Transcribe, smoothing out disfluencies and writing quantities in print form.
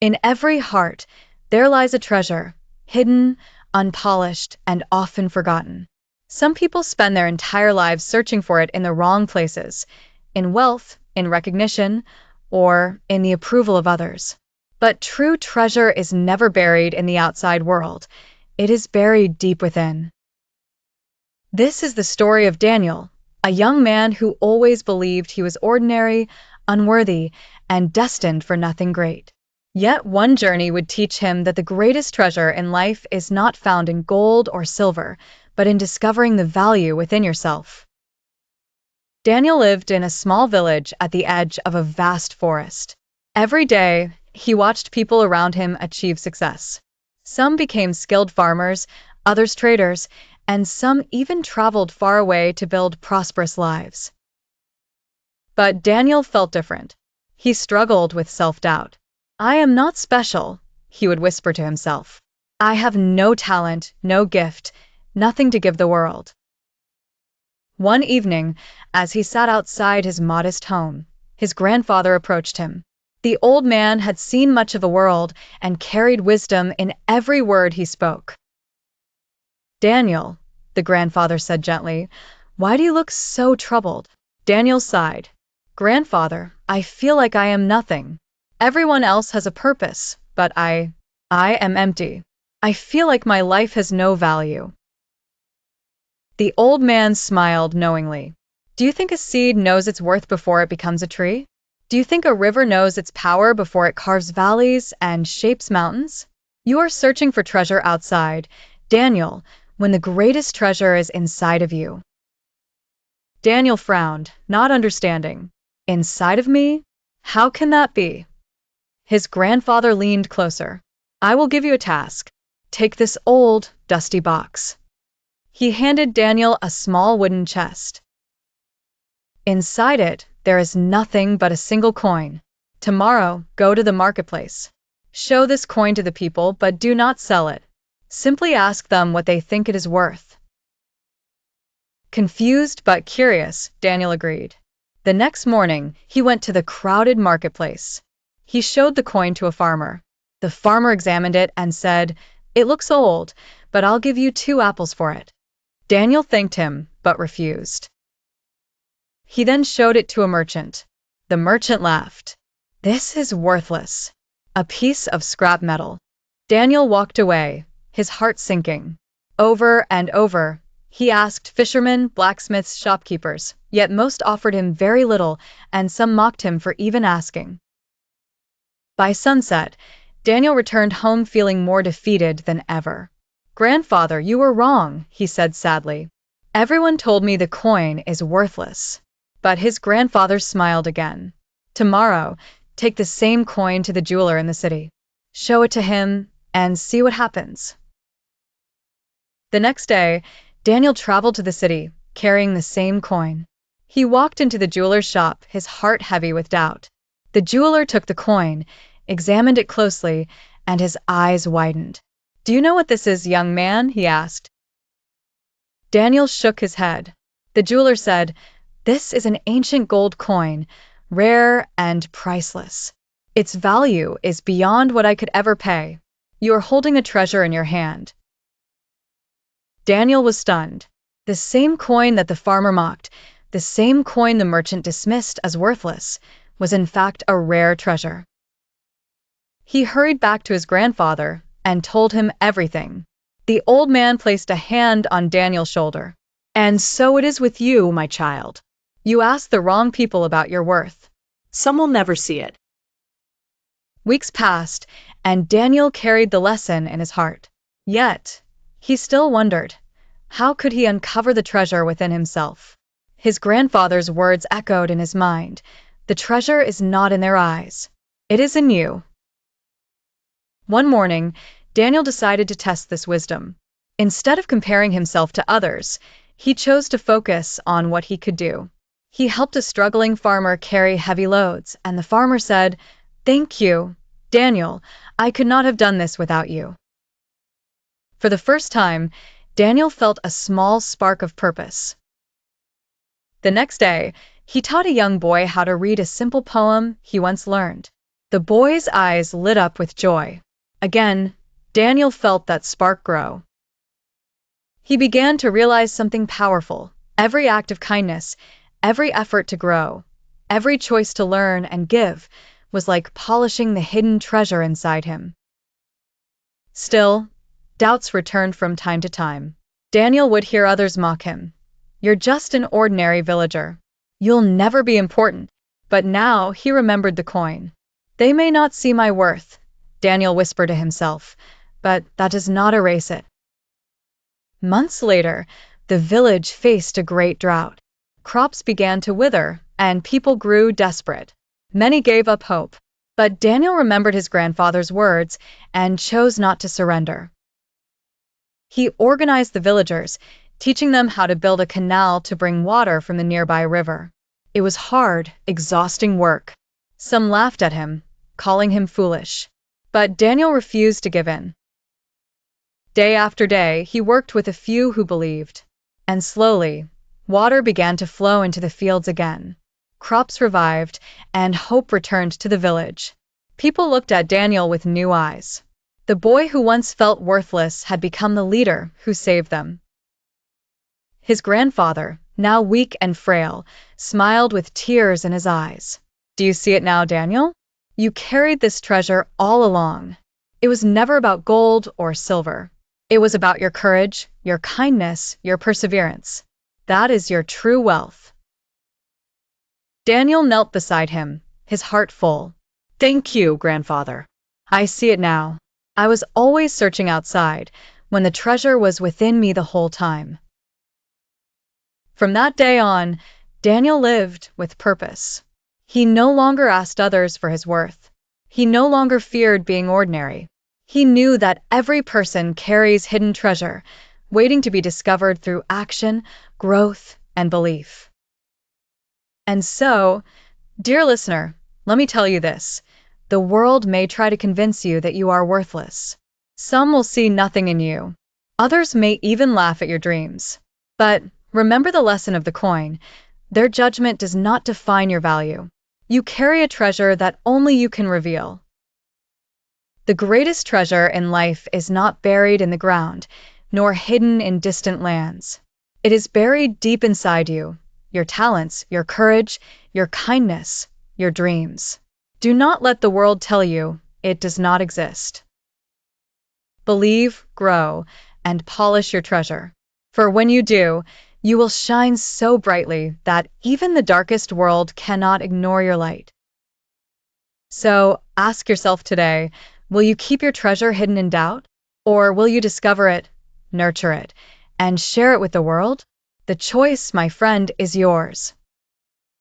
In every heart, there lies a treasure, hidden, unpolished, and often forgotten. Some people spend their entire lives searching for it in the wrong places, in wealth, in recognition, or in the approval of others. But true treasure is never buried in the outside world. It is buried deep within. This is the story of Daniel, a young man who always believed he was ordinary, unworthy, and destined for nothing great. Yet one journey would teach him that the greatest treasure in life is not found in gold or silver, but in discovering the value within yourself. Daniel lived in a small village at the edge of a vast forest. Every day, he watched people around him achieve success. Some became skilled farmers, others traders, and some even traveled far away to build prosperous lives. But Daniel felt different. He struggled with self-doubt. "I am not special," he would whisper to himself. "I have no talent, no gift, nothing to give the world." One evening, as he sat outside his modest home, his grandfather approached him. The old man had seen much of the world and carried wisdom in every word he spoke. "Daniel," the grandfather said gently, "why do you look so troubled?" Daniel sighed. "Grandfather, I feel like I am nothing. Everyone else has a purpose, but I am empty. I feel like my life has no value." The old man smiled knowingly. "Do you think a seed knows its worth before it becomes a tree? Do you think a river knows its power before it carves valleys and shapes mountains? You are searching for treasure outside, Daniel, when the greatest treasure is inside of you." Daniel frowned, not understanding. "Inside of me? How can that be?" His grandfather leaned closer. "I will give you a task. Take this old, dusty box." He handed Daniel a small wooden chest. "Inside it, there is nothing but a single coin. Tomorrow, go to the marketplace. Show this coin to the people, but do not sell it. Simply ask them what they think it is worth." Confused but curious, Daniel agreed. The next morning, he went to the crowded marketplace. He showed the coin to a farmer. The farmer examined it and said, "It looks old, but I'll give you 2 apples for it." Daniel thanked him, but refused. He then showed it to a merchant. The merchant laughed. "This is worthless. A piece of scrap metal." Daniel walked away, his heart sinking. Over and over, he asked fishermen, blacksmiths, shopkeepers, yet most offered him very little, and some mocked him for even asking. By sunset, Daniel returned home feeling more defeated than ever. "Grandfather, you were wrong," he said sadly. "Everyone told me the coin is worthless." But his grandfather smiled again. "Tomorrow, take the same coin to the jeweler in the city. Show it to him, and see what happens." The next day, Daniel traveled to the city, carrying the same coin. He walked into the jeweler's shop, his heart heavy with doubt. The jeweler took the coin, examined it closely, and his eyes widened. "Do you know what this is, young man?" he asked. Daniel shook his head. The jeweler said, "This is an ancient gold coin, rare and priceless. Its value is beyond what I could ever pay. You are holding a treasure in your hand." Daniel was stunned. The same coin that the farmer mocked, the same coin the merchant dismissed as worthless, was in fact a rare treasure. He hurried back to his grandfather and told him everything. The old man placed a hand on Daniel's shoulder. "And so it is with you, my child. You asked the wrong people about your worth. Some will never see it." Weeks passed, and Daniel carried the lesson in his heart. Yet, he still wondered, how could he uncover the treasure within himself? His grandfather's words echoed in his mind. "The treasure is not in their eyes. It is in you." One morning, Daniel decided to test this wisdom. Instead of comparing himself to others, he chose to focus on what he could do. He helped a struggling farmer carry heavy loads, and the farmer said, "Thank you, Daniel. I could not have done this without you." For the first time, Daniel felt a small spark of purpose. The next day, he taught a young boy how to read a simple poem he once learned. The boy's eyes lit up with joy. Again, Daniel felt that spark grow. He began to realize something powerful. Every act of kindness, every effort to grow, every choice to learn and give was like polishing the hidden treasure inside him. Still, doubts returned from time to time. Daniel would hear others mock him. "You're just an ordinary villager. You'll never be important." But now he remembered the coin. "They may not see my worth," Daniel whispered to himself, "but that does not erase it." Months later, the village faced a great drought. Crops began to wither, and people grew desperate. Many gave up hope. But Daniel remembered his grandfather's words and chose not to surrender. He organized the villagers, teaching them how to build a canal to bring water from the nearby river. It was hard, exhausting work. Some laughed at him, calling him foolish. But Daniel refused to give in. Day after day, he worked with a few who believed. And slowly, water began to flow into the fields again. Crops revived, and hope returned to the village. People looked at Daniel with new eyes. The boy who once felt worthless had become the leader who saved them. His grandfather, now weak and frail, smiled with tears in his eyes. "Do you see it now, Daniel? You carried this treasure all along. It was never about gold or silver. It was about your courage, your kindness, your perseverance. That is your true wealth." Daniel knelt beside him, his heart full. "Thank you, grandfather. I see it now. I was always searching outside, when the treasure was within me the whole time." From that day on, Daniel lived with purpose. He no longer asked others for his worth. He no longer feared being ordinary. He knew that every person carries hidden treasure, waiting to be discovered through action, growth, and belief. And so, dear listener, let me tell you this. The world may try to convince you that you are worthless. Some will see nothing in you. Others may even laugh at your dreams. But remember the lesson of the coin. Their judgment does not define your value. You carry a treasure that only you can reveal. The greatest treasure in life is not buried in the ground, nor hidden in distant lands. It is buried deep inside you. Your talents, your courage, your kindness, your dreams. Do not let the world tell you it does not exist. Believe, grow, and polish your treasure. For when you do, you will shine so brightly that even the darkest world cannot ignore your light. So ask yourself today, will you keep your treasure hidden in doubt? Or will you discover it, nurture it, and share it with the world? The choice, my friend, is yours.